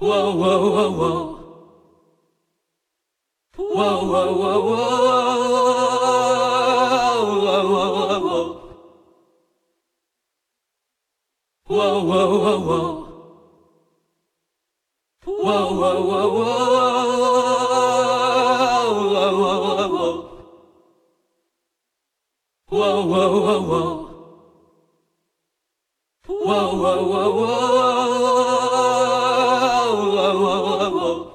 Whoa, whoa, whoa, whoa. Whoa, whoa, whoa, whoa. Whoa, whoa, whoa, whoa. Whoa, whoa, whoa, whoa. Whoa, whoa, whoa, whoa. Whoa, whoa, whoa, whoa. Whoa, whoa, whoa, whoa. Whoa, whoa, whoa, whoa. Whoa, whoa, whoa, whoa.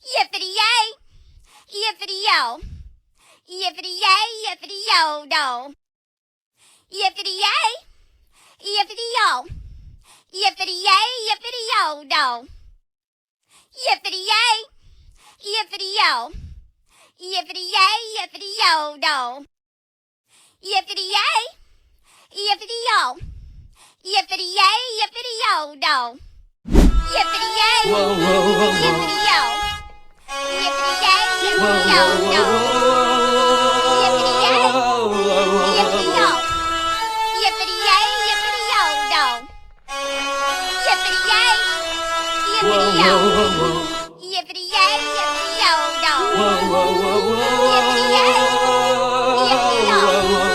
Yippity-yay! Yippity-yo! Yippity-yay! Yippity-yo, do! Yippity-yay! Yippity-yo! Yippity-yay! Yippity-yo, do! Yippity-yay! Yippity-yo! Yippity-yay! Yippity-yo, do! Yippity-yay! Yippity-yo! Yippity-yay! Yippity-yo, do! Yippity-yay! Whoa, whoa, whoa, whoa. Yippity-yo! Yippity-yay! Whoa, Yippity-yo, whoa, do! whoa, Yippity-yay! whoa. Yippity-yo! Yippity-yay! Yippity-yo, do! Yippity-yay! Whoa, Yippity-yo! whoa, whoa, whoa. Yippity-yay! Yippity-yo, do! Whoa, whoa, whoa, whoa. Yippity-yay! Yippity-yo! Whoa, whoa,